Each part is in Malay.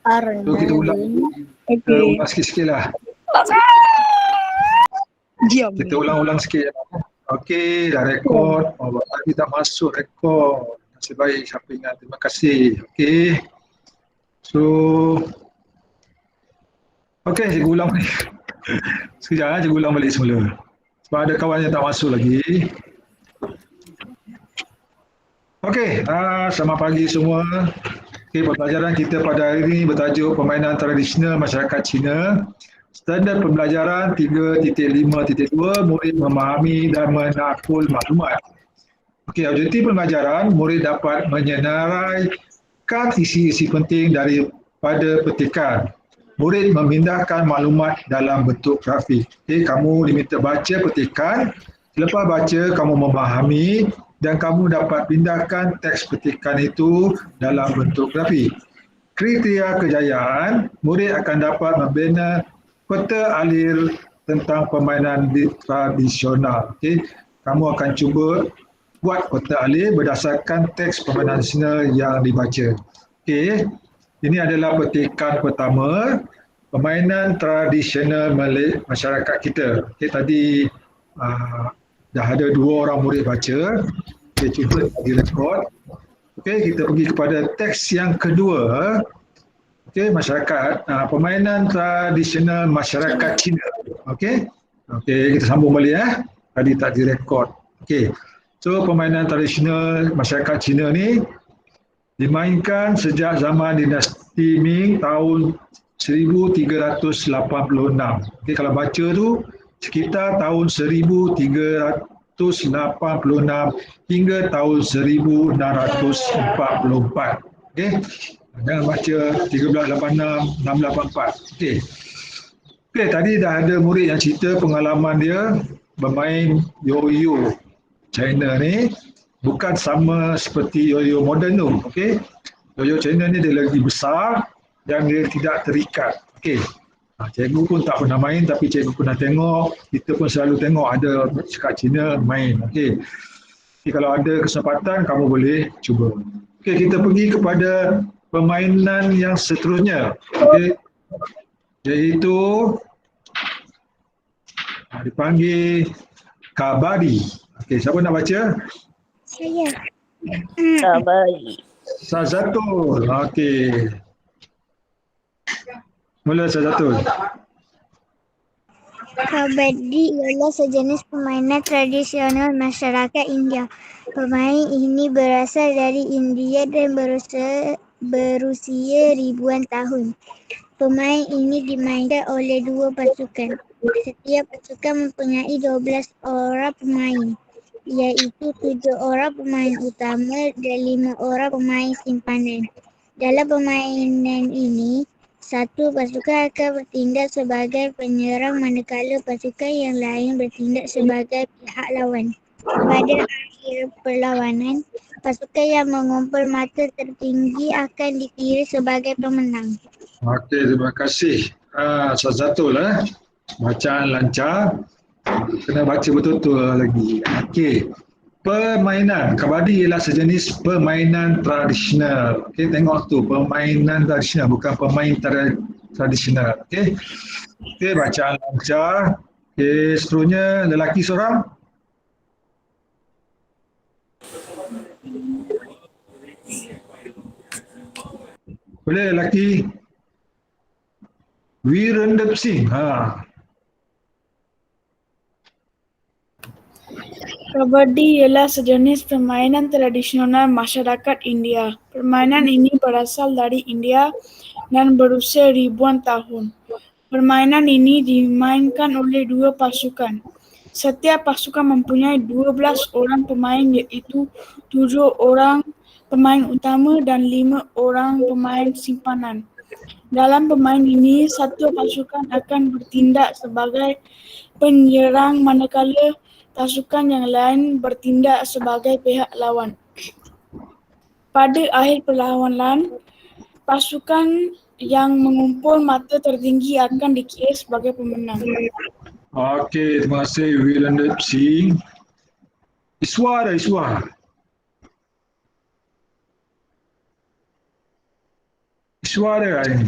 So kita ulang, Okey. sikit-sikit lah. Diam. Kita ulang-ulang sikit. Okey, dah rekod. Oh, tadi tak masuk rekod. Nasib baik siapa ingat. Terima kasih. Okey. So, okey, cikgu ulang balik. Sekejap, cikgu ulang balik semula. Sebab ada kawan yang tak masuk lagi. Okey, selamat pagi semua. Okey, pembelajaran kita pada hari ini bertajuk permainan tradisional masyarakat Cina. Standard pembelajaran 3.5.2, murid memahami dan menakul maklumat. Okey, objektif pembelajaran, murid dapat menyenaraikan isi-isi penting daripada petikan. Murid memindahkan maklumat dalam bentuk grafik. Okey, kamu diminta baca petikan. Selepas baca, kamu memahami dan kamu dapat pindahkan teks petikan itu dalam bentuk grafik. Kriteria kejayaan, murid akan dapat membina peta alir tentang permainan tradisional. Okay. Kamu akan cuba buat peta alir berdasarkan teks permainan tradisional yang dibaca. Okay. Ini adalah petikan pertama, permainan tradisional masyarakat kita. Okay. Tadi dah ada 2 orang murid baca. Okay, cuba di rekod. Okey, kita pergi kepada teks yang kedua. Okey, masyarakat permainan tradisional masyarakat Cina. Okey. Okey, kita sambung balik Tadi tak direkod. Okey. So permainan tradisional masyarakat Cina ni dimainkan sejak zaman dinasti Ming tahun 1386. Okey, kalau baca tu sekitar tahun 1386 hingga tahun 1644. Okey. Jangan baca 1386, 684. Okey. Okey, tadi dah ada murid yang cerita pengalaman dia bermain yo-yo China ni bukan sama seperti yo-yo moden tu. Okey. Yo-yo China ni dia lagi besar dan dia tidak terikat. Okey. Cikgu pun tak pernah main tapi cikgu pernah tengok, kita pun selalu tengok ada cakap Cina main. Okey. Jadi kalau ada kesempatan kamu boleh cuba. Okey, kita pergi kepada permainan yang seterusnya. Okey. Iaitu dipanggil kabadi. Okey, siapa nak baca? Saya. Kabadi. Sazatul. Okey. Mula Sazatul. Kabadi ialah sejenis permainan tradisional masyarakat India. Permainan ini berasal dari India dan berusia ribuan tahun. Permainan ini dimainkan oleh 2 pasukan. Setiap pasukan mempunyai 12 orang pemain, iaitu 7 orang pemain utama dan 5 orang pemain simpanan. Dalam permainan ini, satu pasukan akan bertindak sebagai penyerang manakala pasukan yang lain bertindak sebagai pihak lawan. Pada akhir perlawanan, pasukan yang mengumpul mata tertinggi akan dikira sebagai pemenang. Okey, terima kasih. Sazatul bacaan lancar. Kena baca betul-betul lagi. Okey. Permainan kabadi ialah sejenis permainan tradisional. Okey, tengok tu, permainan tradisional bukan pemain tradisional. Okey. Okey, bacaan lancar. Okey, seterusnya lelaki seorang. Boleh lelaki. Virendra Singh. Kabadi ialah sejenis permainan tradisional masyarakat India. Permainan ini berasal dari India dan berusia ribuan tahun. Permainan ini dimainkan oleh 2 pasukan. Setiap pasukan mempunyai 12 orang pemain, iaitu 7 orang pemain utama dan 5 orang pemain simpanan. Dalam permainan ini, satu pasukan akan bertindak sebagai penyerang manakala pasukan yang lain bertindak sebagai pihak lawan. Pada akhir perlawanan, pasukan yang mengumpul mata tertinggi akan dikira sebagai pemenang. Okey, terima kasih Virendra Singh. Iswa. Iswa ada hari ni?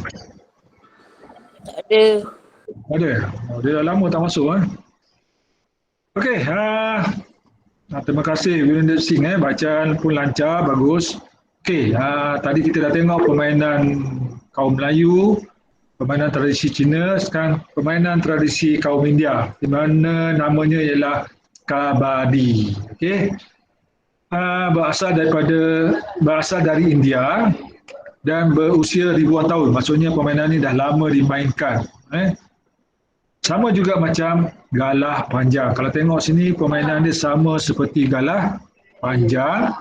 Tak ada. Ada? Oh, dia dah lama tak masuk. Okey, terima kasih William Singh. Bacaan pun lancar, bagus. Okey, tadi kita dah tengok permainan kaum Melayu, permainan tradisi Cina, sekarang permainan tradisi kaum India, di mana namanya ialah Kabaddi. Okey. Berasal dari India dan berusia ribuan tahun. Maksudnya permainan ini dah lama dimainkan. Sama juga macam galah panjang. Kalau tengok sini permainan dia sama seperti galah panjang.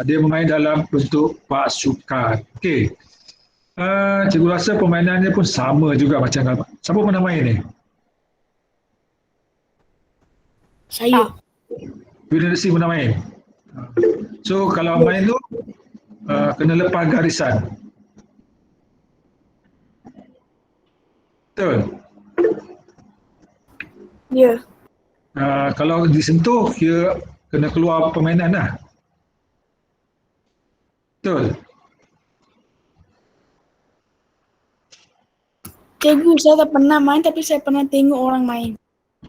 Dia bermain dalam bentuk pasukan. Okey. Cikgu rasa permainan dia pun sama juga macam galah. Siapa pernah main ni? Saya. Universiti pernah main. So kalau main tu kena lepas garisan. Betul? Ya. Kalau disentuh, dia kena keluar permainan lah. Betul? Cikgu, saya tak pernah main tapi saya pernah tengok orang main.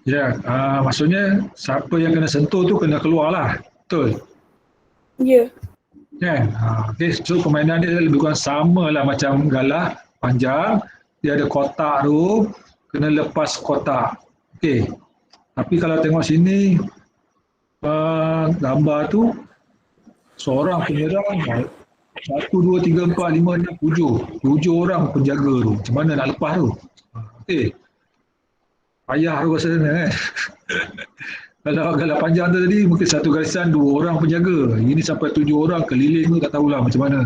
Ya, maksudnya siapa yang kena sentuh tu kena keluar lah. Betul? Ya. Kan? Okay, so permainan dia lebih kurang sama lah macam galah panjang. Dia ada kotak tu, kena lepas kotak. Okey. Tapi kalau tengok sini, gambar tu, seorang penyerang, 1, 2, 3, 4, 5, 6, 7. 7 orang penjaga tu. Macam mana nak lepas tu? Okey. Payah tu rasanya kan. Kalau galah panjang tu tadi, mungkin satu garisan 2 orang penjaga. Ini sampai 7 orang keliling tu tak tahulah macam mana.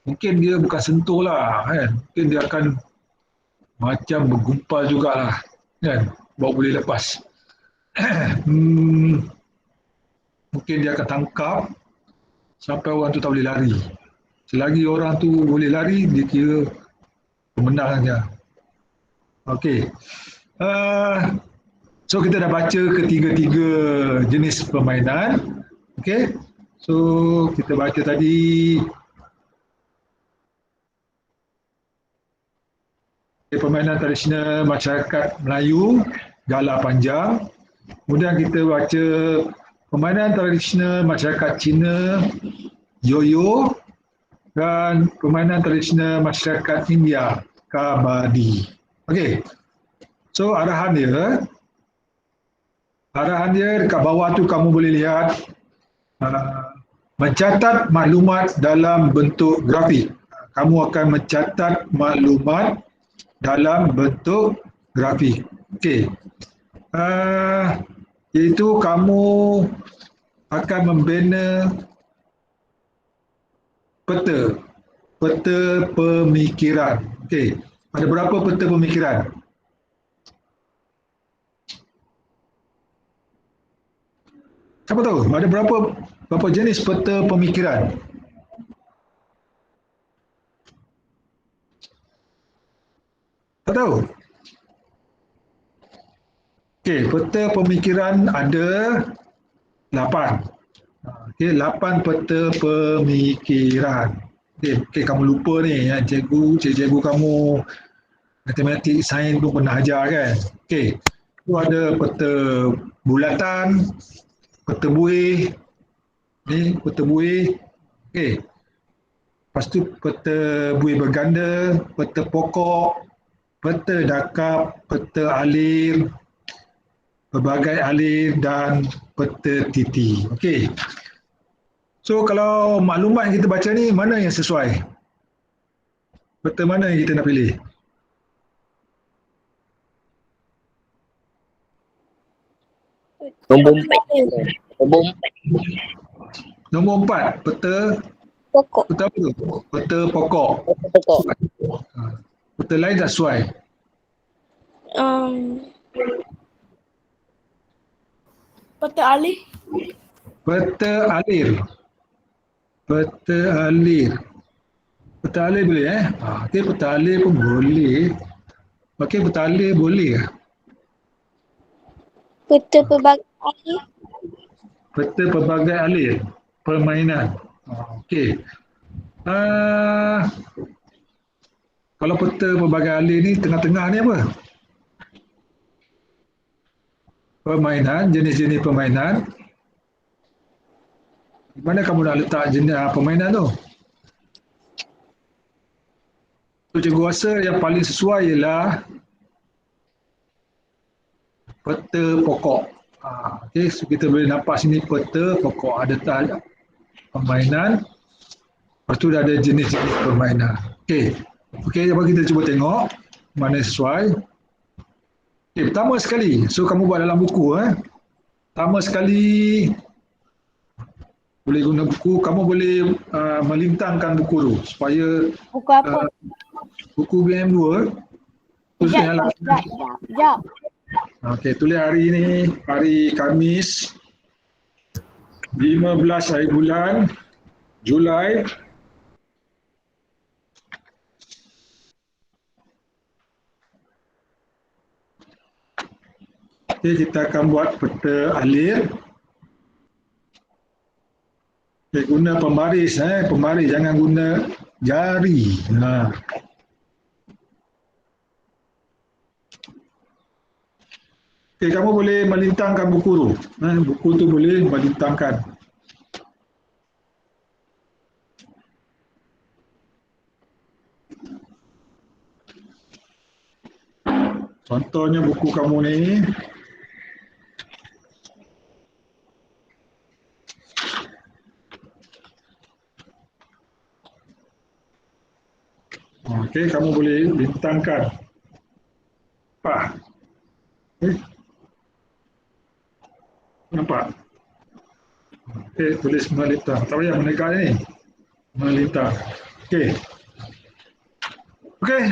Mungkin dia bukan sentuh lah kan. Mungkin dia akan macam bergumpal jugalah kan. Baru boleh lepas. Mungkin dia akan tangkap sampai orang tu tak boleh lari. Selagi orang tu boleh lari, dia kira pemenang saja. Okey. So kita dah baca ketiga-tiga jenis permainan. Okey. So kita baca tadi permainan tradisional masyarakat Melayu, galah panjang. Kemudian kita baca permainan tradisional masyarakat Cina, yoyo, dan permainan tradisional masyarakat India, Kabaddi. Okey. So arahan dia dekat bawah tu kamu boleh lihat mencatat maklumat dalam bentuk grafik. Kamu akan mencatat maklumat dalam bentuk grafik. Okey. Iaitu kamu akan membina peta pemikiran. Okey. Ada berapa peta pemikiran? Siapa tahu? Ada berapa jenis peta pemikiran? Tak tahu? Okey, peta pemikiran ada 8. Okey, 8 peta pemikiran. Okey, kamu lupa ni, ya, cikgu kamu matematik, sains pun pernah ajar kan? Okey, tu ada peta bulatan, peta buih, ni peta buih. Okey. Lepas tu peta buih berganda, peta pokok, peta dakap, peta alir, pelbagai alir dan peta titi. Okey. So kalau maklumat yang kita baca ni, mana yang sesuai? Peta mana yang kita nak pilih? Nombor 4. Nombor 4, peta Pokok. peta apa tu? Peta pokok. Pokok. Peta lain tak sesuai? Peta alih. Peta alir. Peta alir. Peta alir boleh Okey, peta alir pun boleh. Okey, peta alir boleh ke? Peta pelbagai alir. Peta pelbagai alir permainan. Okey. Kalau peta pelbagai alih ni tengah-tengah ni apa? Permainan, jenis-jenis permainan. Di mana kamu nak letak jenis permainan tu? So, cikgu rasa yang paling sesuai ialah peta pokok. Okay, so kita boleh nampak sini peta pokok. Ada permainan. Lepas tu dah ada jenis-jenis permainan. Okay, apa kita cuba tengok mana sesuai. Okay, pertama sekali, so kamu buat dalam buku. Pertama sekali, boleh guna buku, kamu boleh melintangkan buku tu supaya Buku apa? buku BM2 Sekejap. Okey, tulis hari ni, hari Khamis 15 hari bulan Julai okey, kita akan buat peta alir. Okay, guna pembaris, pembaris, jangan guna jari. Okay, kamu boleh melintangkan buku tu. Buku tu boleh melintangkan. Contohnya buku kamu ni. Okey, kamu boleh bintangkan. Nampak? Okey, tulis melintang. Tak payah menegak ni. Melintang. Okey. Okey,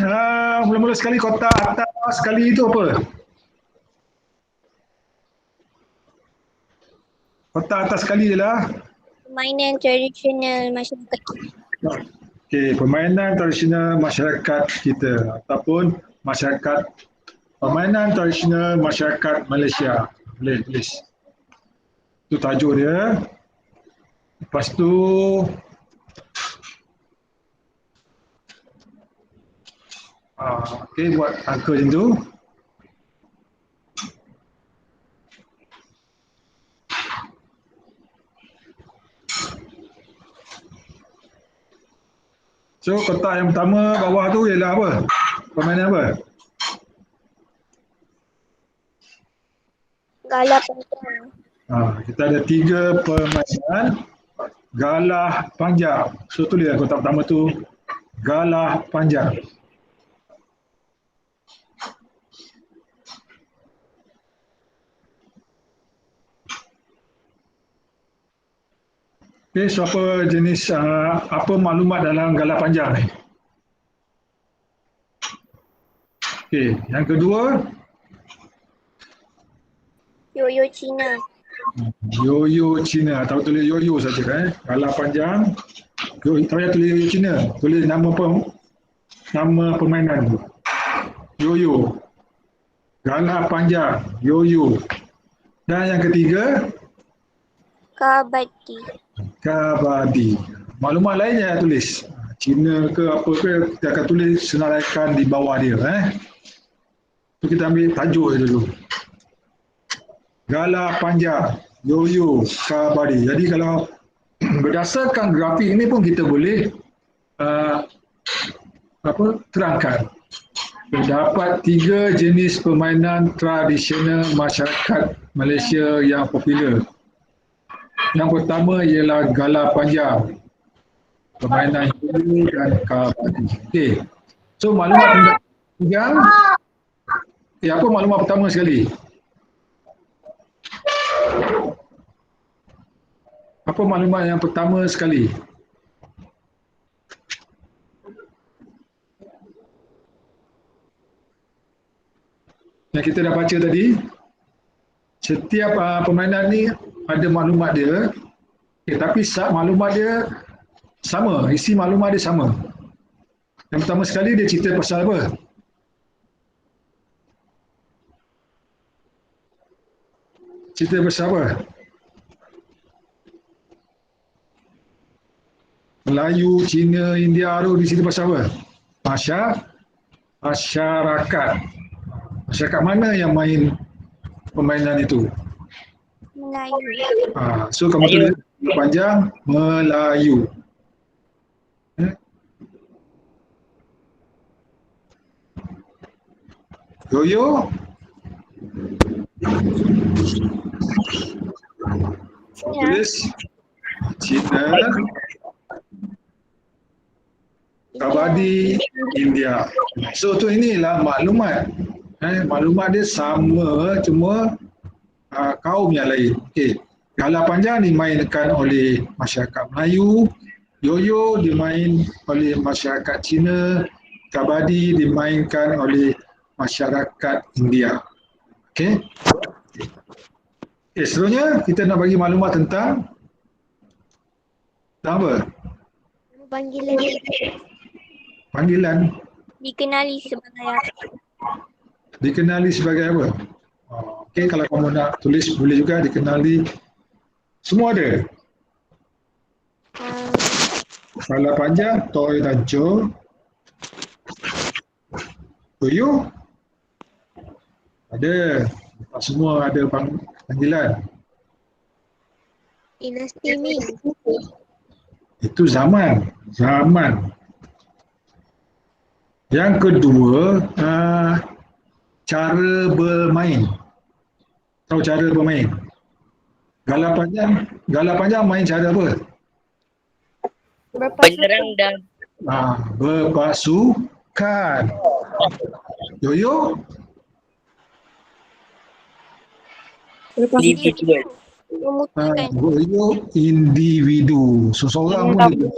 mula-mula sekali kotak atas sekali itu apa? Kotak atas sekali ialah Permainan tradisional masyarakat. okey, permainan tradisional masyarakat kita ataupun permainan tradisional masyarakat Malaysia. Boleh tulis. Itu tajuk dia. Lepas tu okey, buat angka macam tu. So, kotak yang pertama bawah tu ialah apa? Permainan apa? Galah panjang. Kita ada 3 permainan galah panjang. So, tulis kotak pertama tu galah panjang. Okay, so apa jenis, apa maklumat dalam galah panjang ni? Okay, yang kedua, Yoyo Cina. Yoyo Cina, atau tulis yoyo saja galah panjang. Tak payah tulis yoyo Cina, tulis nama permainan tu. Yoyo. Galah panjang, yoyo. Dan yang ketiga, Kabaddi. kabaddi. Maklumat lainnya tulis. Cina ke apa ke, kita akan tulis senaraikan di bawah dia. Tu kita ambil tajuk dia dulu. Galah panjang, yoyo, kabaddi. Jadi kalau berdasarkan grafik ini pun kita boleh terangkan. Terdapat 3 jenis permainan tradisional masyarakat Malaysia yang popular. Yang pertama ialah galah panjang, permainan yoyo dan kabaddi. Okey. So maklumat panjang. Apa maklumat pertama sekali? Apa maklumat yang pertama sekali? Yang kita dah baca tadi, setiap permainan ni ada maklumat dia, tapi maklumat dia sama, isi maklumat dia sama. Yang pertama sekali dia cerita pasal apa? Cerita pasal apa? Melayu, Cina, India tu di sini pasal apa? masyarakat. Masyarakat mana yang main permainan itu? Melayu. So kamu tulis panjang Melayu. Yoyo. Tulis Cina. Kabadi India. So tu inilah maklumat. Maklumat dia sama, cuma kaum yang lain. Okey. Gala panjang dimainkan oleh masyarakat Melayu, yoyo dimain oleh masyarakat Cina, kabadi dimainkan oleh masyarakat India. Okey. Seterusnya kita nak bagi maklumat tentang apa? Panggilan. Panggilan. Dikenali sebagai apa? Dikenali sebagai apa? Okey, kalau kamu nak tulis boleh juga dikenali. Semua ada. Salah panjang, toy dan jo. Toyo. Ada. Semua ada panggilan. Dinasti Ming. Itu zaman. Zaman. Yang kedua, cara bermain. Tahu cara bermain? Gala panjang main cara apa? Penyerang dan berpasukan. Yoyo? individual. Memutakan. Yoyo individu. Seseorang pun boleh.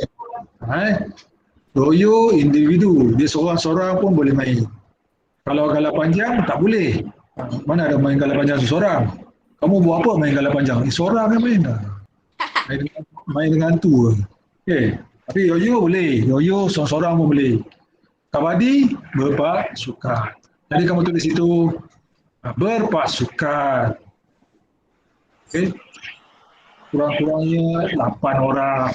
Yoyo individu. Dia seorang-seorang pun boleh main. Kalau gala panjang tak boleh. Mana ada main gala panjang seseorang? Kamu buat apa main gala panjang? Seorang yang main dah. Main dengan tu. Okay. Tapi yoyo boleh. Yoyo seorang-seorang pun boleh. Kabadi berpasukan. Jadi kamu tulis situ berpasukan. Okay. Kurang-kurangnya 8 orang.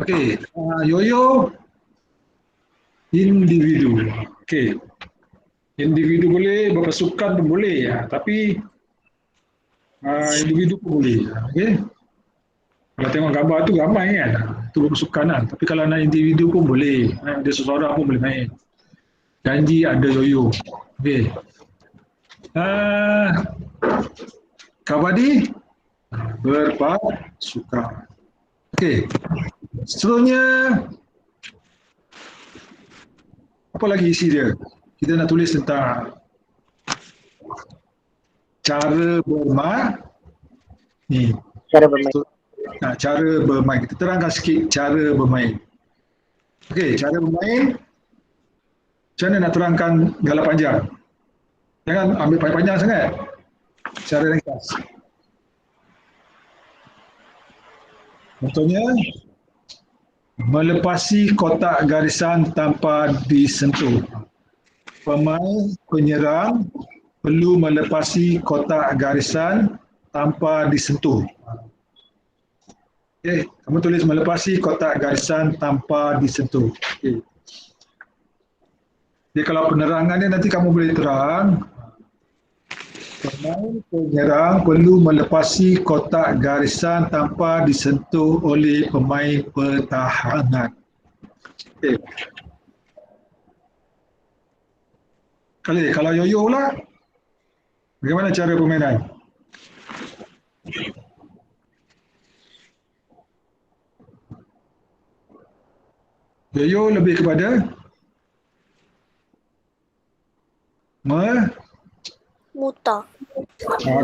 Okay. Yoyo individu. Okay. Individu boleh, berpasukan pun boleh. Tapi individu pun boleh. Okay. Kalau tengok gambar tu ramai kan. Itu berpasukan kan. Tapi kalau nak individu pun boleh. Dia seseorang pun boleh main. Janji ada yoyo. Okay. Kabadi berpasukan. Okay. Seterusnya apa lagi isi dia? Kita nak tulis tentang cara bermain. Ni. Cara bermain. Cara bermain. Kita terangkan sikit cara bermain. Okey, cara bermain. Macam mana nak terangkan gala panjang? Jangan ambil panjang sangat. Cara ringkas. Contohnya, melepasi kotak garisan tanpa disentuh. Pemain penyerang perlu melepasi kotak garisan tanpa disentuh. Okey, kamu tulis melepasi kotak garisan tanpa disentuh. Okey. Jadi kalau penerangan dia nanti kamu boleh terang. Pemain penyerang perlu melepasi kotak garisan tanpa disentuh oleh pemain pertahanan. Okey. Kalau yoyo pula, bagaimana cara permainan? Yoyo lebih kepada Muta.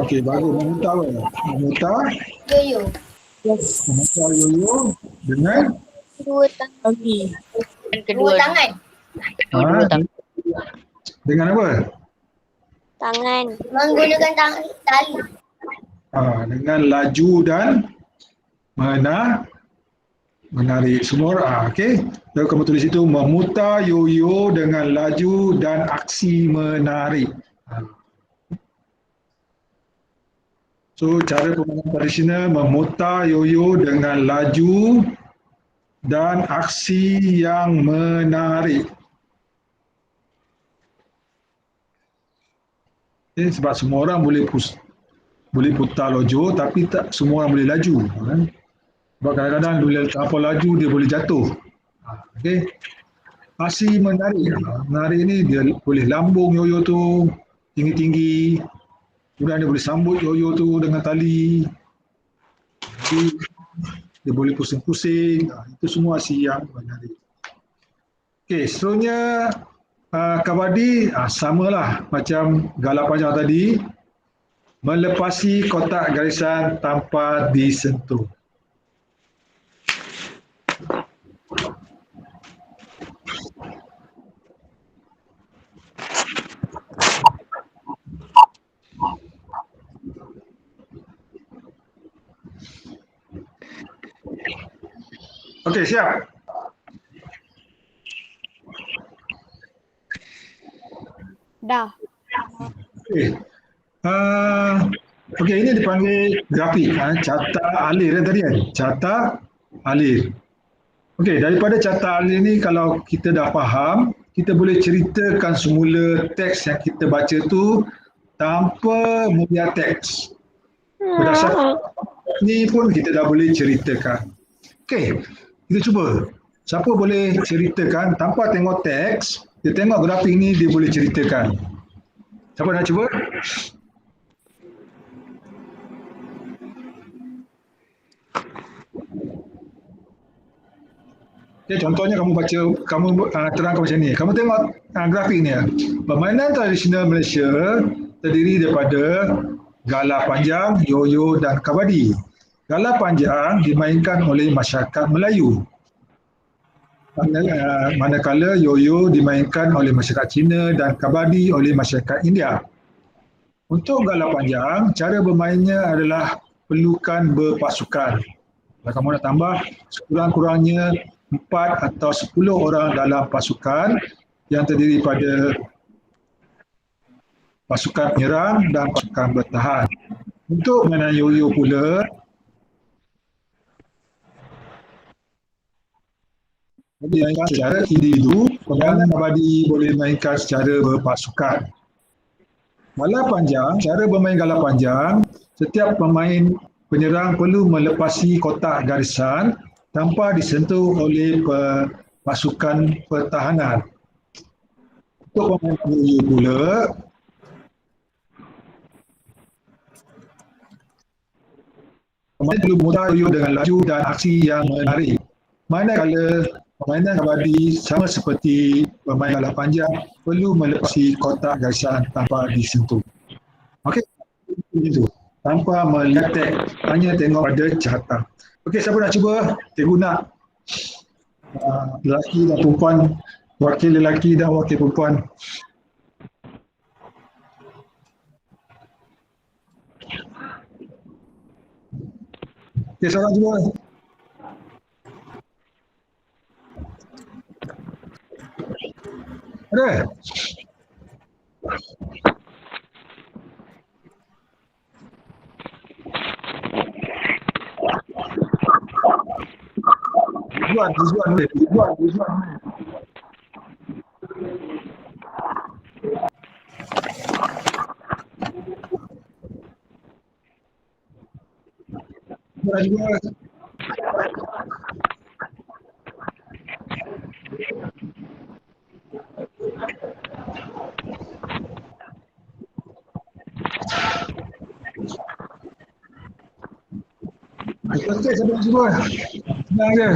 Okey, bagus. Memuta apa? Memuta. Yoyo. Memuta yoyo dengan Dua tangan. Okey. Dan kedua tangan. Kedua tangan. dengan apa? Tangan. Menggunakan tali. Dengan laju dan menarik. Semua okey. Jadi kamu tulis itu memutar yoyo dengan laju dan aksi menarik. So cara permainan tradisional memutar yoyo dengan laju dan aksi yang menarik. Okay, sebab semua orang boleh putar lojo tapi tak semua orang boleh laju. Sebab kadang-kadang bila terlampau laju dia boleh jatuh. Okay. Masih menarik. Menarik ni dia boleh lambung yoyo tu tinggi-tinggi. Kemudian dia boleh sambut yoyo tu dengan tali. Jadi, dia boleh pusing-pusing. Itu semua aksi yang menarik. Okey, seterusnya kabadi samalah macam gala panjang tadi. Melepasi kotak garisan tanpa disentuh. Okey, siap. Dah. Okey. Okey, ini dipanggil grafik. Carta alir tadi kan? Carta alir. Okey, daripada carta alir ni kalau kita dah faham, kita boleh ceritakan semula teks yang kita baca tu tanpa melihat teks. Berdasarkan ni pun kita dah boleh ceritakan. Okey, kita cuba. Siapa boleh ceritakan tanpa tengok teks, dia tengok grafik ni dia boleh ceritakan. Siapa nak cuba? Okay, contohnya kamu baca, kamu terangkan macam ni. Kamu tengok grafik ni. Permainan tradisional Malaysia terdiri daripada gala panjang, yoyo dan kabadi. Gala panjang dimainkan oleh masyarakat Melayu. Manakala yoyo dimainkan oleh masyarakat Cina dan kabadi oleh masyarakat India. Untuk gala panjang, cara bermainnya adalah perlukan berpasukan. Kalau kamu nak tambah, sekurang-kurangnya 4 atau 10 orang dalam pasukan yang terdiri pada pasukan penyerang dan pasukan bertahan. Untuk mainan yoyo pula, dimainkan secara individu, dan kabadi boleh dimainkan secara berpasukan. Gala panjang, cara bermain gala panjang, setiap pemain penyerang perlu melepasi kotak garisan tanpa disentuh oleh pasukan pertahanan. Untuk pemain yoyo pula, pemain perlu memutar yoyo dengan laju dan aksi yang menarik. Manakala permainan kabadi sama seperti pemain gala panjang perlu melepasi kotak garisan tanpa disentuh. Okey, itu tanpa melihat teks, hanya tengok pada carta. Okey, siapa nak cuba? Cikgu nak lelaki dan perempuan, wakil lelaki dan wakil perempuan. Okey, seorang cuba. Ada? Rizwan. Okey, siapa nak cuba? Senang je.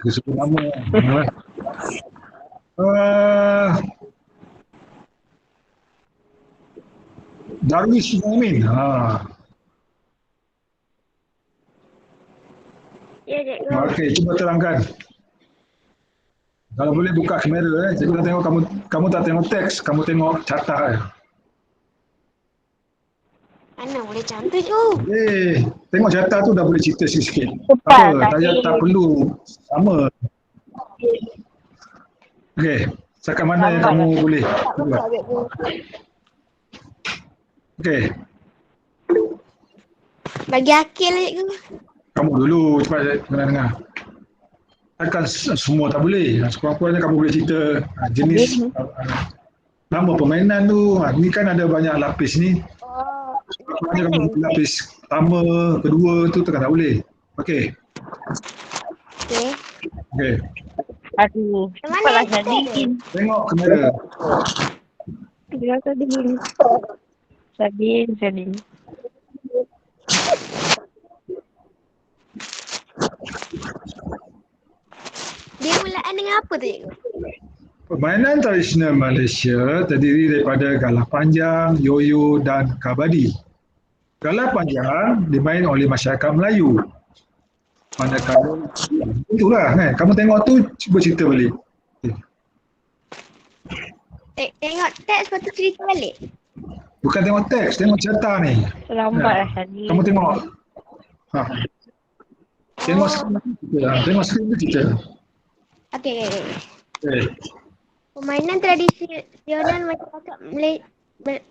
Sebut nama. Darwish Muhammad. Ya, cikgu. Okey, cuba terangkan. Kalau boleh buka kamera, cikgu nak tengok kamu tak tengok teks, kamu tengok carta. Mana boleh cantik tu? Tengok carta tu dah boleh cerita sikit-sikit. Cepat, Tak perlu sama. Okey, setakat mana yang kamu boleh buat? Okey. Bagi akil lah, cikgu. Kamu dulu cepat dengar. Takkan semua tak boleh. Sekurang-kurangnya kamu boleh cerita jenis nama permainan tu. Ni kan ada banyak lapis ni. Oh, Maknanya kamu lapis pertama, kedua tu tak boleh. Okey. okey. Okey. Aduh, Mana cepatlah yang Sadin. Tengok kamera. Bila tadi gini. Sadin. Dia mulaan dengan apa tu, cikgu? Permainan tradisional Malaysia terdiri daripada galah panjang, yoyo dan kabadi. Galah panjang dimain oleh masyarakat Melayu. Manakala itulah kan. Kamu tengok tu, cuba cerita balik. Tengok teks lepas tu cerita balik. Bukan tengok teks, tengok cerita ni. Lambatlah Sadin. Kamu tengok. Tengok skrin tu cerita. Tengok skrin tu cerita. Okey. Okay. Permainan tradisional masyarakat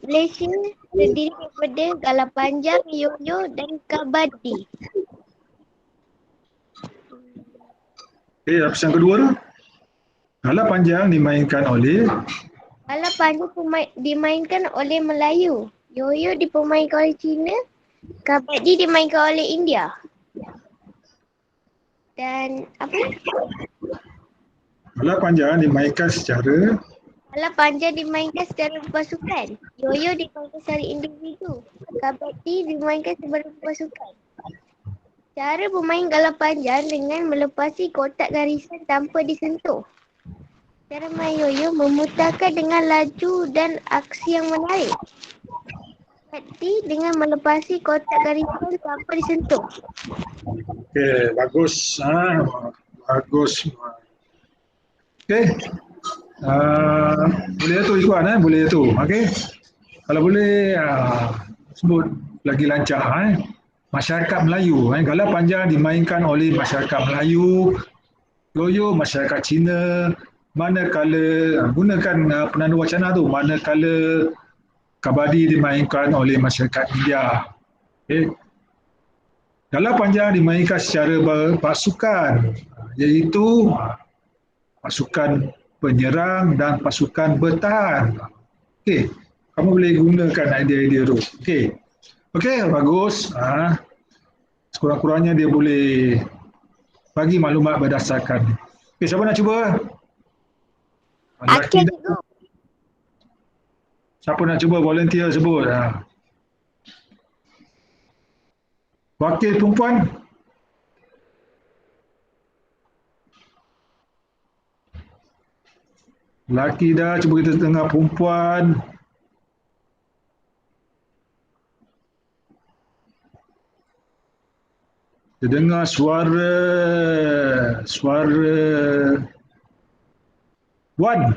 Malaysia terdiri daripada galah panjang, yoyo dan kabadi. Okay, lapis yang kedua tu. Galah panjang dimainkan oleh Galah panjang dimainkan oleh Melayu. Yoyo dipermainkan oleh Cina. Kabadi dimainkan oleh India. Dan apa? galah panjang dimainkan secara Galah panjang dimainkan secara berpasukan. Yoyo dimainkan secara individu. Kabadi dimainkan secara berpasukan. Cara bermain galah panjang dengan melepasi kotak garisan tanpa disentuh. Cara main yoyo memutarkan dengan laju dan aksi yang menarik. Kabadi dengan melepasi kotak garisan tanpa disentuh. okey, bagus. Bagus. Okey. Boleh tu Ikhwan boleh tu. Okey. Kalau boleh sebut lagi lancar Masyarakat Melayu. Galah panjang dimainkan oleh masyarakat Melayu. Yoyo masyarakat Cina. Manakala gunakan penanda wacana tu. Manakala kabadi dimainkan oleh masyarakat India. Okay. Galah panjang dimainkan secara berpasukan, iaitu pasukan penyerang dan pasukan bertahan. Okey, kamu boleh gunakan idea-idea tu. Okey, bagus. Sekurang-kurangnya dia boleh bagi maklumat berdasarkan. Okey, siapa nak cuba? Akil cikgu. Siapa nak cuba volunteer sebut? Wakil perempuan? Lelaki dah, cuba kita dengar perempuan. Kita dengar suara Wan.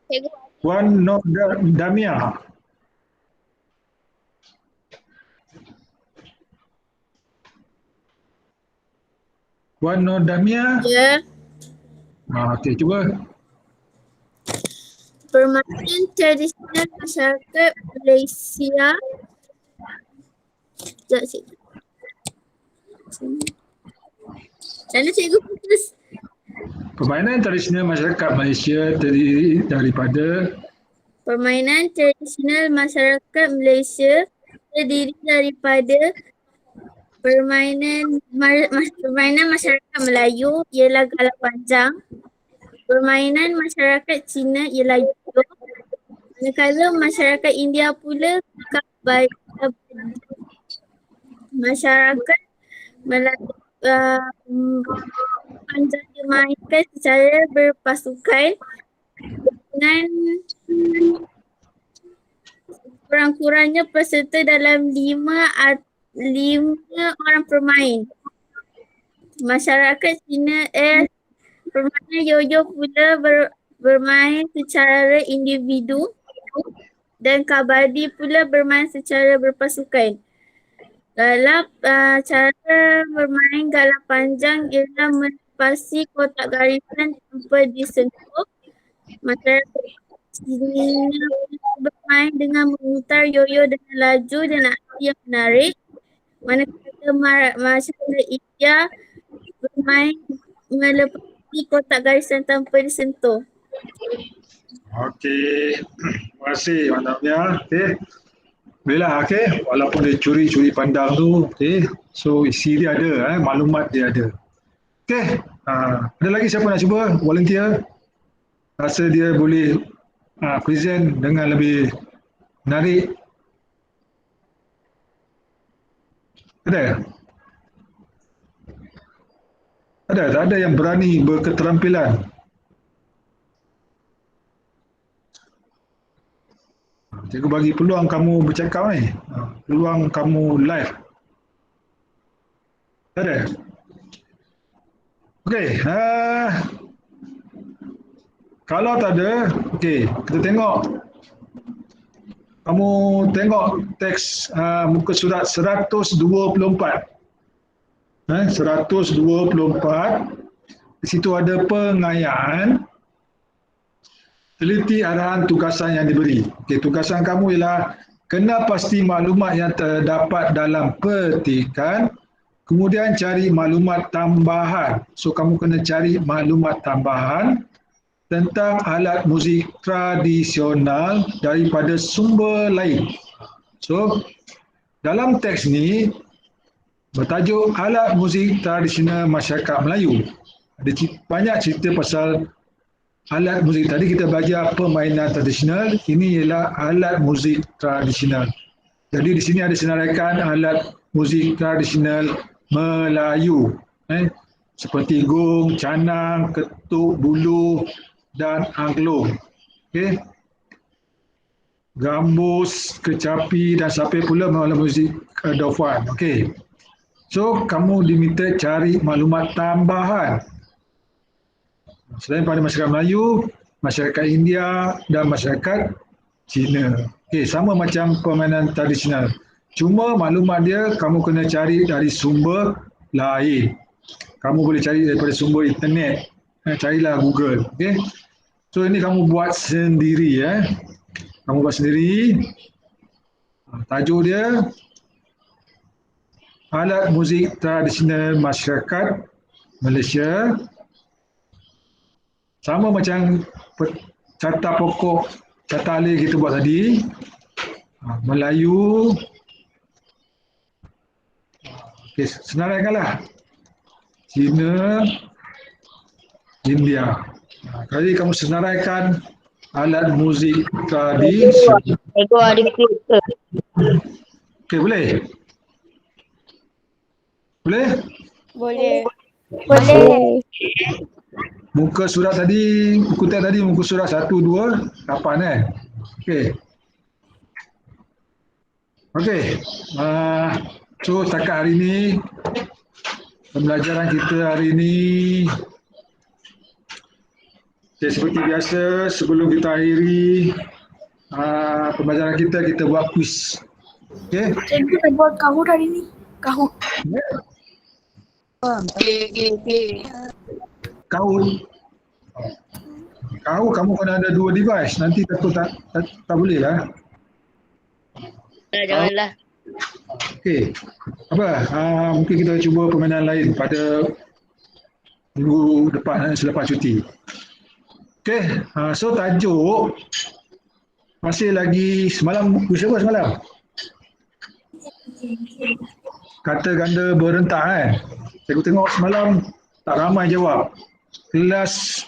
Cikgu. Wan Damia. Wan Damia. Ya, Okey, cuba. permainan tradisional masyarakat Malaysia. Sekejap cikgu. Sana cikgu putus. Permainan tradisional masyarakat Malaysia terdiri daripada Permainan tradisional masyarakat Malaysia terdiri daripada permainan masyarakat Melayu ialah galah panjang. Permainan masyarakat Cina ialah yoyo. Manakala masyarakat India pula kabadi. Masyarakat Melayu panjang dimainkan secara berpasukan dengan kurang-kurangnya peserta dalam 5 orang pemain. Masyarakat Cina permainan yoyo pula bermain secara individu dan kabadi pula bermain secara berpasukan. Cara bermain galah panjang ialah melepasi kotak garisan tanpa disentuh. Cina bermain dengan memutar yoyo dengan laju dan aksi yang menarik. Manakala masyarakat India bermain melepasi kotak garisan tanpa disentuh. Okey. Terima kasih mantapnya. Okey. Bolehlah, okey. Walaupun dia curi pandang tu, okey. So isi dia ada, maklumat dia ada. Okey. Ada lagi siapa nak cuba volunteer? Rasa dia boleh present dengan lebih menarik. Ada? Ada? Tak ada yang berani berketerampilan? Cikgu bagi peluang kamu bercakap ni. Peluang kamu live. Ada? Okey. Kalau tak ada, okey, kita tengok. Kamu tengok teks muka surat 124. 124. Di situ ada pengayaan. Teliti arahan tugasan yang diberi. Okey, tugasan kamu ialah kena pasti maklumat yang terdapat dalam petikan, kemudian cari maklumat tambahan. So kamu kena cari maklumat tambahan tentang alat muzik tradisional daripada sumber lain. So dalam teks ni bertajuk alat muzik tradisional masyarakat Melayu. Ada banyak cerita pasal alat muzik. Tadi kita belajar permainan tradisional, ini ialah alat muzik tradisional. Jadi di sini ada senaraikan alat muzik tradisional Melayu. Seperti gong, canang, ketuk, buluh dan angklung. Okey. Gambus, kecapi dan sampai pula alat muzik Dofan. Okey. So kamu diminta cari maklumat tambahan. Selain pada masyarakat Melayu, masyarakat India dan masyarakat Cina. Okey, sama macam permainan tradisional. Cuma maklumat dia kamu kena cari dari sumber lain. Kamu boleh cari daripada sumber internet. Carilah Google. Okey. So ini kamu buat sendiri. Kamu buat sendiri. Tajuk dia alat muzik tradisional masyarakat Malaysia. Sama macam carta pokok, carta alih kita buat tadi. Melayu. Okey, senaraikanlah. Cina, India. Kali kamu senaraikan alat muzik tradisional. Cikgu ada klip ke? Okey, boleh? Boleh? Boleh. Muka surat tadi, buku teks tadi muka surat 1, 2, 8 Okey. Okey. So setakat hari ini, pembelajaran kita hari ini, okay, seperti biasa sebelum kita akhiri pembelajaran kita buat quiz. Okey. Cikgu dah buat kahut hari ni. Kahut. Kau kamu kena ada 2 device, nanti takut tak boleh lah. Janganlah. Okey. Apa? Mungkin kita cuba permainan lain pada minggu depan selepas cuti. Okey. So tajuk masih lagi semalam, siapa semalam? Kata ganda berentak kan? Cikgu tengok semalam tak ramai jawab. Kelas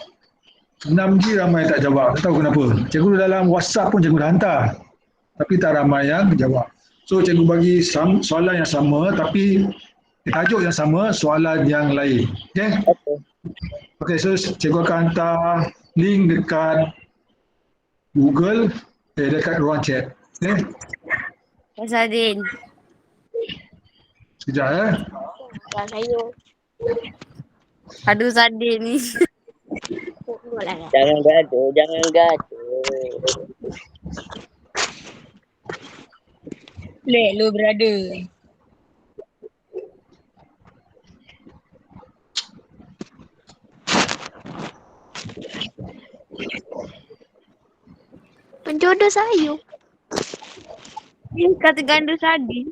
6G ramai tak jawab. Tak tahu kenapa. Cikgu dalam WhatsApp pun cikgu dah hantar. Tapi tak ramai yang jawab. So cikgu bagi soalan yang sama tapi tajuk yang sama, soalan yang lain. Okay? Okay, so cikgu akan hantar link dekat Google, dekat ruang chat. Okay? Sadin. Sekejap Sayur. Aduh Sadin ni. Tengoklah. Jangan gaduh. Lek lu brother. Penjodoh sayur. Ini kata ganda sardin.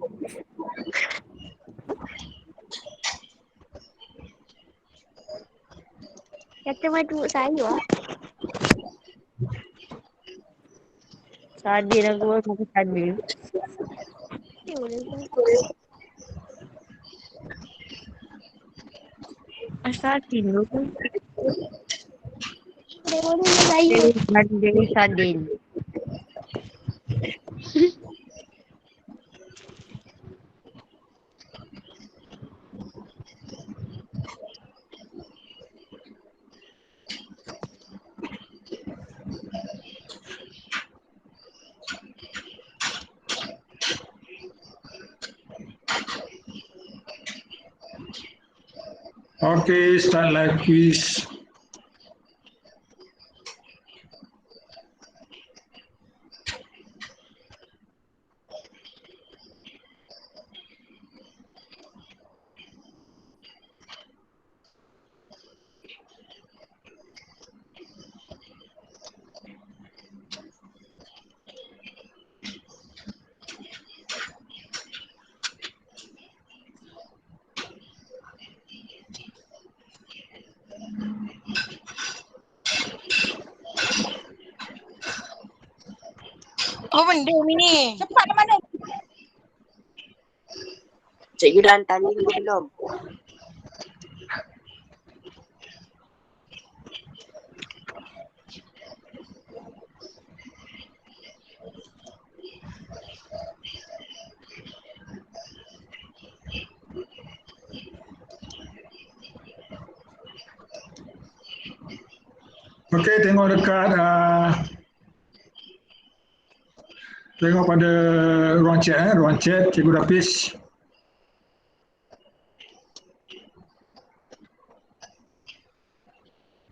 Kata majmuk sayur lah. Sardin aku baru makan sardin. Ni boleh buat. Sardin tu. Boleh sayur. Ganda sardin. Okay, start live quiz. Apa benda ni? Cepat mana? Cikgu dah hantar link ke belum? Okey, tengok dekat tengok pada ruang chat Cikgu Hafiz.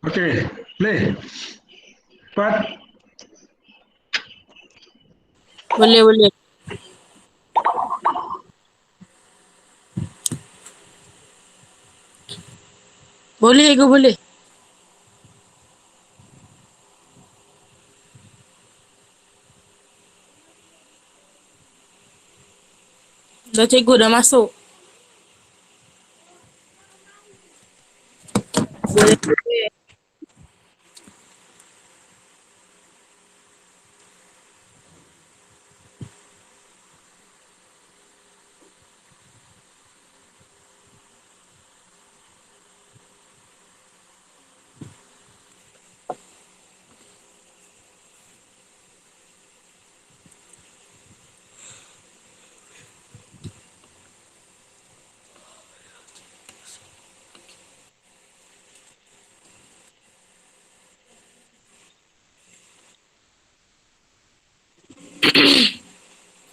Okey, play. Cepat. Boleh. Boleh ke boleh? Dah cikgu dah masuk. Boleh.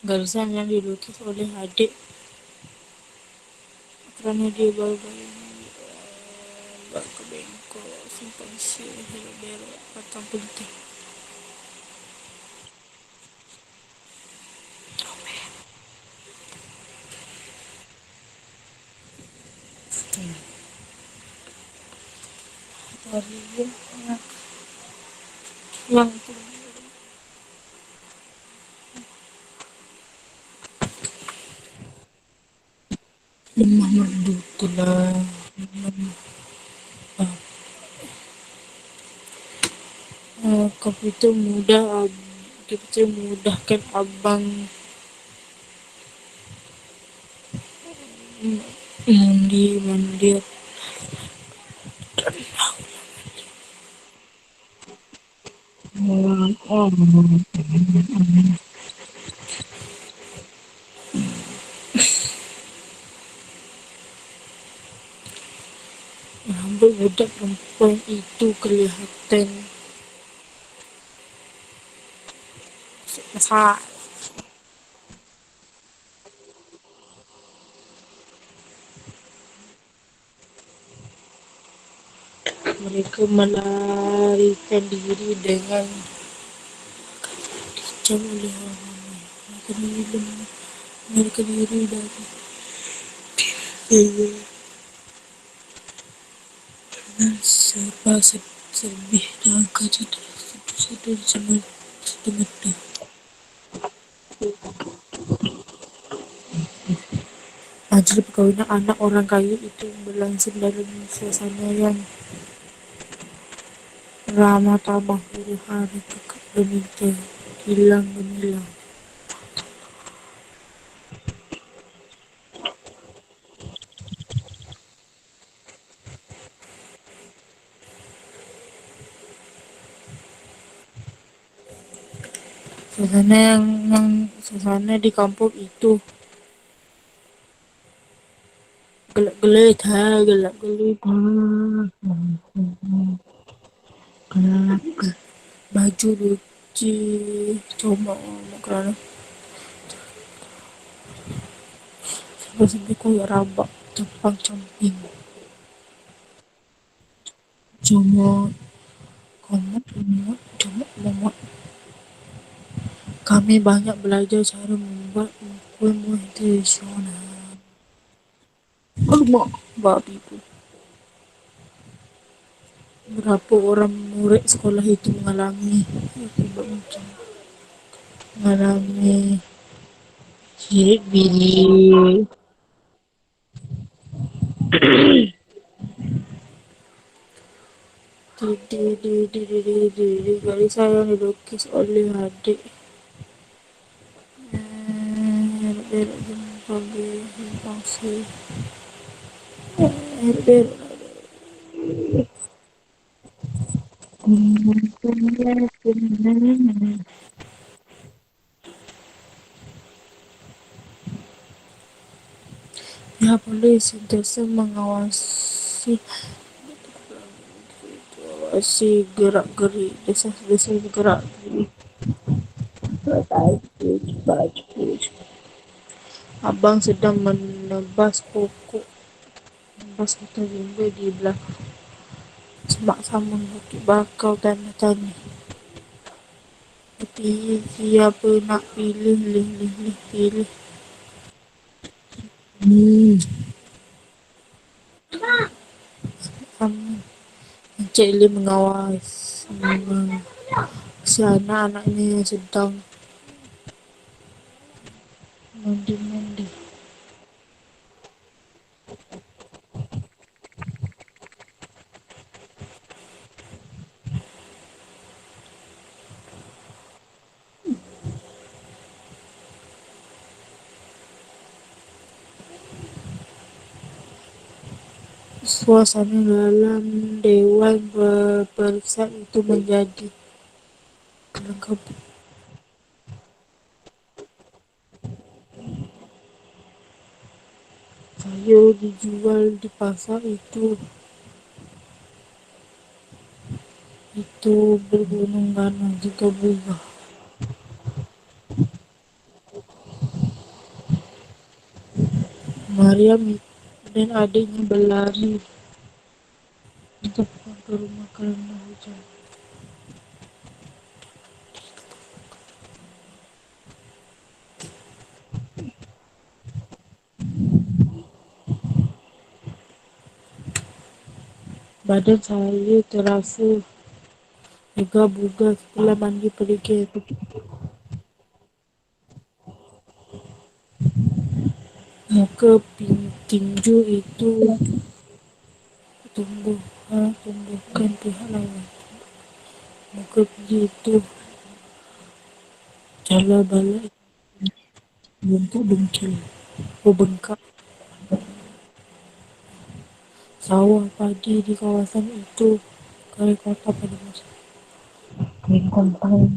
Garisan yang dilukis oleh adik kerana dia baru-baru buat ke bengkok simpan sil berak batang penting. Hari yang itu lemah merdu telah komputer mudahkan abang mandi rambut budak perempuan itu kelihatan besar. Mereka melarikan diri dengan dicam oleh orang ramai. Mereka diri dari dewa dengan serba lebih dan kaca satu zaman setengah tu. Majlis perkahwinan anak orang kaya itu berlangsung dalam suasana yang ramah tamah, huru-hara, kekak gembira, gilang gemilang. Suasana di kampung itu gelap-gelita, gelap-gelita, gelap. Baju luci, comot kerana sampai-sampai koyak rabak, campang-camping. Comot, comot. Kami banyak belajar cara membuat kuih-muih tradisional. Lemak babi tu. Berapa orang murid sekolah itu mengalami sirit bili. Garis saya dilukis oleh adik. Berak pagi pasir. Berak. Ya, polis sentiasa mengawasi gerak-gerik desa-desa gerak. Abang sedang menebas pokok, menebas hutan rimba di belakang semak samun Bukit Bakau Tanah Tani. Tapi siapa nak pilih. Samun Encik Lim mengawas si anak-anaknya yang sedang mandi. Suasana dalam Dewan Periksa itu menjadi kelengkap. Sayur dijual di pasar itu bergunung-ganung juga berubah. Mariam dan adiknya berlari untuk pulang ke rumah kerana hujan. Badan saya terasa bugar setelah mandi pagi. Muka tinju itu tumbuhkan pihak lawan. Muka tinju itu jala bala bengkak. Sawah padi di kawasan itu kering kotor pada masa. Kering kontang.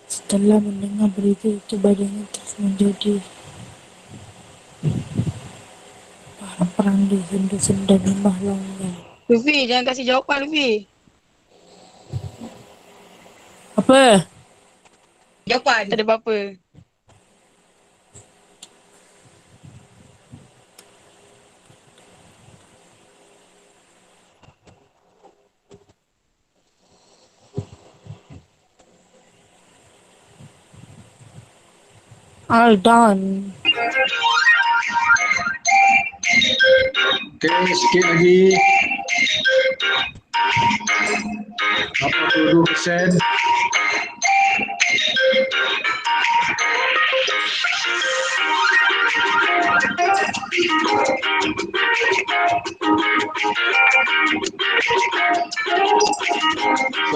Setelah mendengar berita itu, badannya terus menjadi perang senda limbah longgar. Luffy, jangan kasih jawapan Luffy. Apa? Jawapan. Tak ada apa-apa. All done. Okey, sikit lagi. 22%.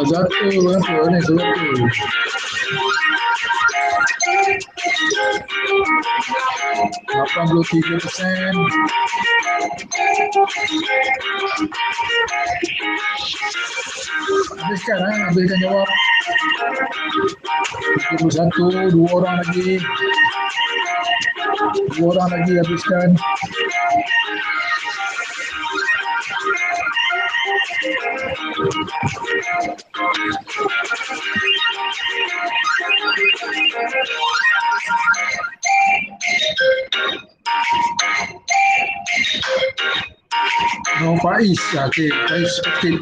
Sejatuh berapa ni sejatuh? 83%. Habiskan jawab. 31, dua orang lagi habiskan. No, Faiz. Okey, Faiz sikit.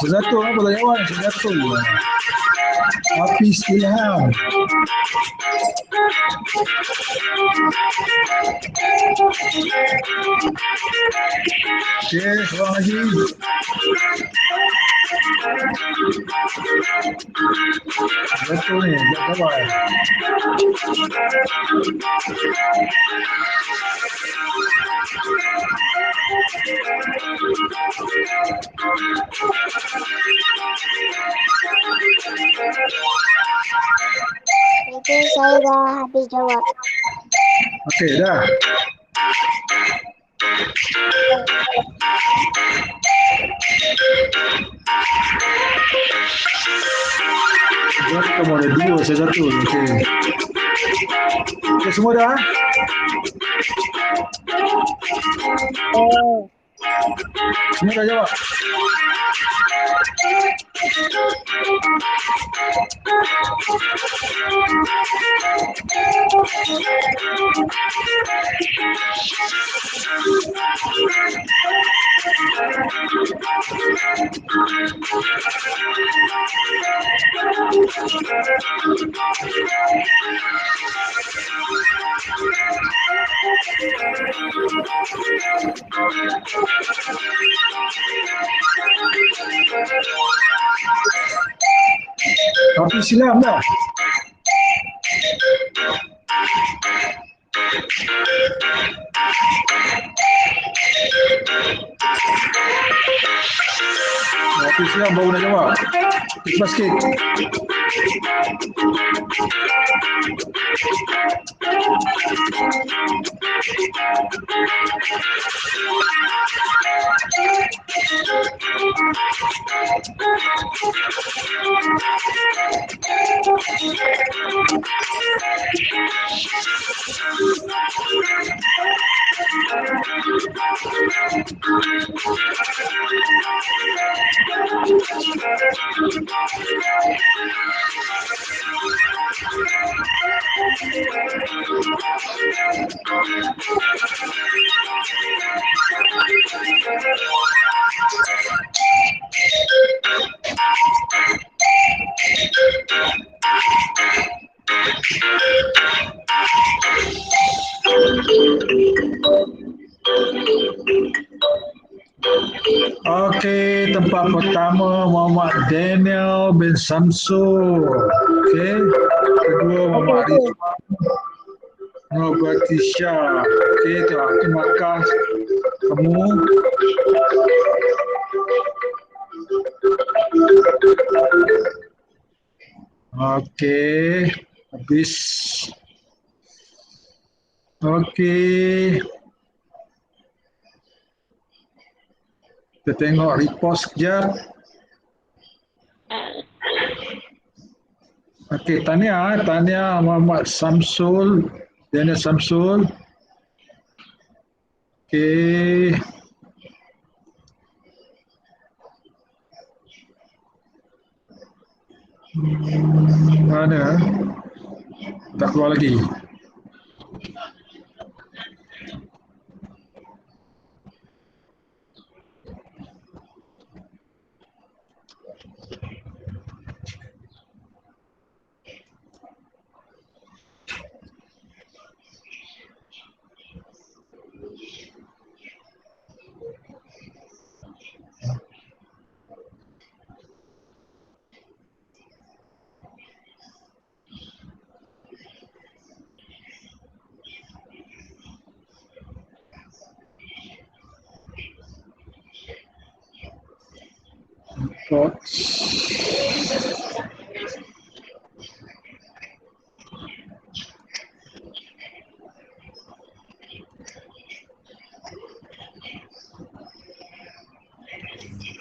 Sejatuh apa tak jawab? Sejatuh. Hafiz Ilham. Okey, seorang lagi. Betul ni, tak jawab. Okey, saya dah habis jawab. Okey, dah. Jawab kamu ada dua, saya satu. Okey. Okey, semua dah? Semua dah jawab? Hafiz Ilham dah? Hafiz Ilham baru nak jawab. Cepat sikit. Okey, tempat pertama Muhammad Daniel bin Samsul. Okey, kedua Muhammad Rizwan Nobatisha. Okey, terima kasih kamu. Okey, habis. Okey. Kita tengok repost sekejap. Okey, Tania Muhammad Samsul, Daniel Samsul. Okey. Mana? Tak keluar lagi.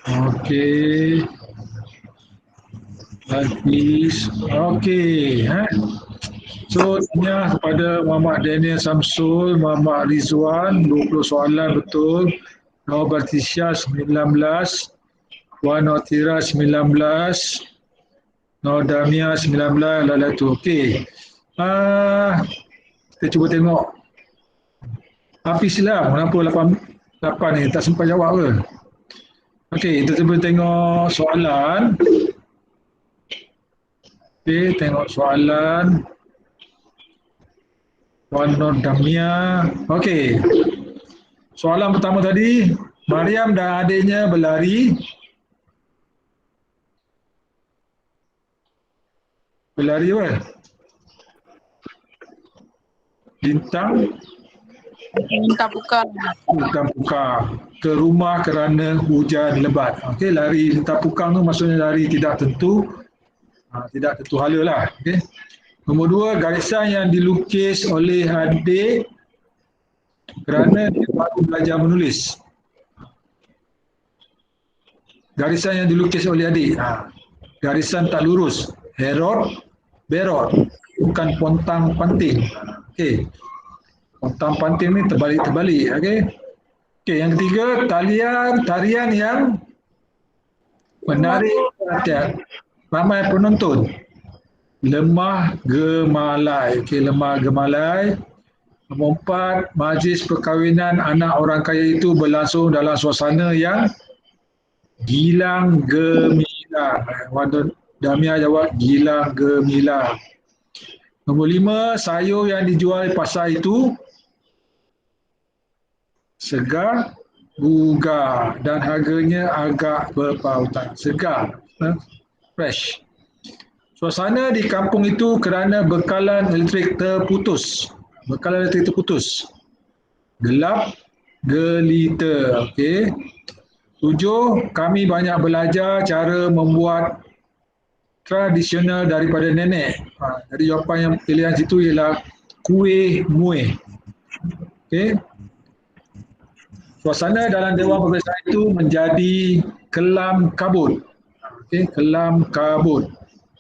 Okey. Okey. So, tanya kepada Muhammad Daniel Samsul, Muhammad Rizwan, 20 soalan betul. Noor Bertisha 19, Wan Notira 19, Noor Damia 19, Lalatu. Okey. Kita cuba tengok. Hafiz Islam, kenapa 8 ni? Tak sempat jawab ke? Okey, kita cuba tengok soalan. Okey, tengok soalan. Wan Nur Damia. Okey. Soalan pertama tadi, Mariam dan adiknya berlari. Berlari apa? Bintang buka. Ke rumah kerana hujan lebat. Okey, lari lintah pukang tu maksudnya lari tidak tentu. Tidak tentu hala lah. Okey. Nombor 2, garisan yang dilukis oleh adik kerana dia baru belajar menulis. Garisan yang dilukis oleh adik. Garisan tak lurus. Berot. Bukan pontang panting. Okey. Pontang panting ni terbalik. Okey. Okey, yang ketiga, tarian yang menarik perhatian ramai penonton. Lemah gemalai. Okey, lemah gemalai. Nombor 4, majlis perkahwinan anak orang kaya itu berlangsung dalam suasana yang gilang gemilang. Wan Damia jawab gilang gemilang. Nombor 5, sayur yang dijual di pasar itu segar, bugar dan harganya agak berpautan. Segar, fresh. Suasana di kampung itu kerana bekalan elektrik terputus. Gelap gelita. Okey. 7, kami banyak belajar cara membuat tradisional daripada nenek. Jadi jawapan yang pilihan situ ialah kuih muih. Okey. Suasana dalam dewan peperiksaan itu menjadi kelam kabut. Okey, kelam kabut.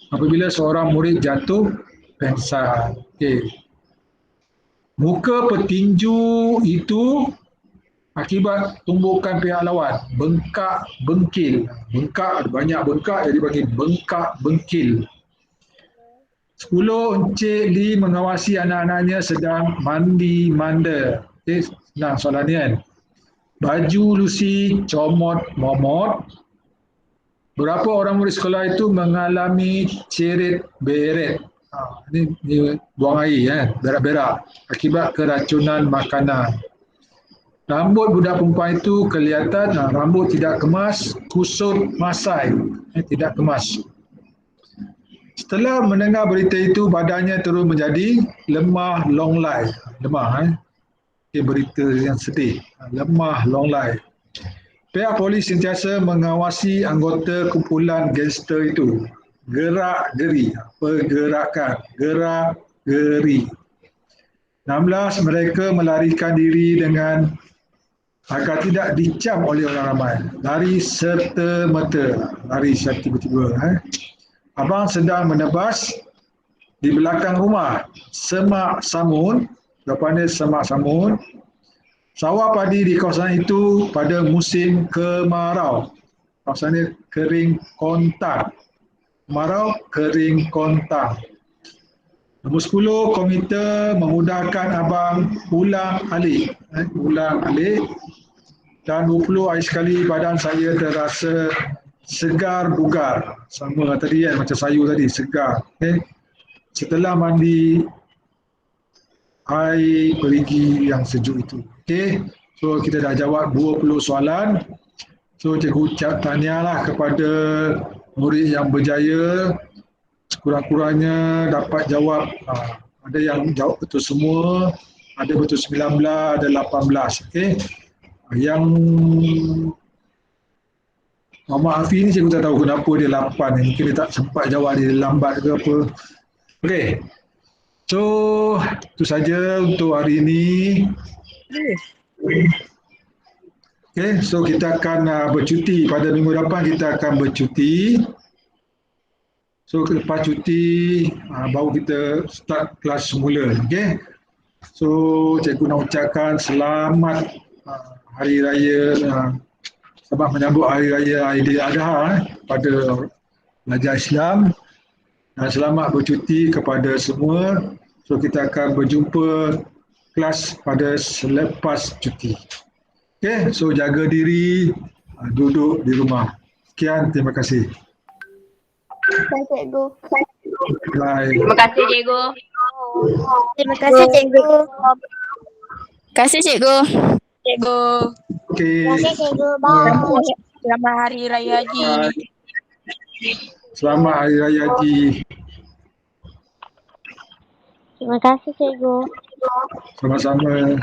Apabila seorang murid jatuh pengsan. Okey. Muka petinju itu akibat tumbukan pihak lawan. Bengkak, bengkil. Bengkak, banyak bengkak jadi bagi bengkak, bengkil. 10, Encik Lee mengawasi anak-anaknya sedang mandi manda. Okey, senang soalan ni kan. Baju Lucy comot momot. Berapa orang murid sekolah itu mengalami cerit beret? Ini buang air, berak-berak akibat keracunan makanan. Rambut budak perempuan itu kelihatan, rambut tidak kemas, kusut masai, tidak kemas. Setelah mendengar berita itu, badannya terus menjadi lemah longlai. Lemah, berita yang sedih. Lemah longlai. Pihak polis sentiasa mengawasi anggota kumpulan gangster itu. Gerak-geri, pergerakan, gerak-geri. 16, mereka melarikan diri dengan agar tidak dicam oleh orang ramai. Lari serta-merta, lari secara tiba-tiba. Abang sedang menebas di belakang rumah. Semak samun, jawapannya semak samun. Sawah padi di kawasan itu pada musim kemarau. Kawasannya kering kontang. Kemarau, kering kontang. Nombor 10, komite memudahkan abang ulang alik. Ulang alik. Dan 20 hari sekali badan saya terasa segar bugar. Sama tadi kan, macam sayur tadi, segar. Setelah mandi air perigi yang sejuk itu. Okey, so kita dah jawab 20 soalan. So cikgu ucap tahniahlah kepada murid yang berjaya. Sekurang-kurangnya dapat jawab, ada yang jawab betul semua, ada betul 19, ada 18. Okey. Yang Muhammad Hafiz ni cikgu tak tahu kenapa dia 8 ni. Mungkin dia tak sempat jawab, dia lambat ke apa. Okey. So, itu saja untuk hari ini. Okay, so kita akan bercuti. Pada minggu depan kita akan bercuti. So, lepas cuti, baru kita start kelas semula. Okay. So, cikgu nak ucapkan selamat Hari Raya, selamat menyambut Hari Raya Aidiladha pada pelajar Islam. Dan selamat bercuti kepada semua. So, kita akan berjumpa kelas pada selepas cuti. Okay, so jaga diri, duduk di rumah. Sekian, terima kasih. Bye, cikgu. Bye. Terima kasih cikgu. Terima kasih cikgu. Terima kasih cikgu. Cikgu. Okay. Terima kasih cikgu. Bye. Selamat Hari Raya Haji. Selamat Hari Raya Haji. Terima kasih cikgu. Sama-sama.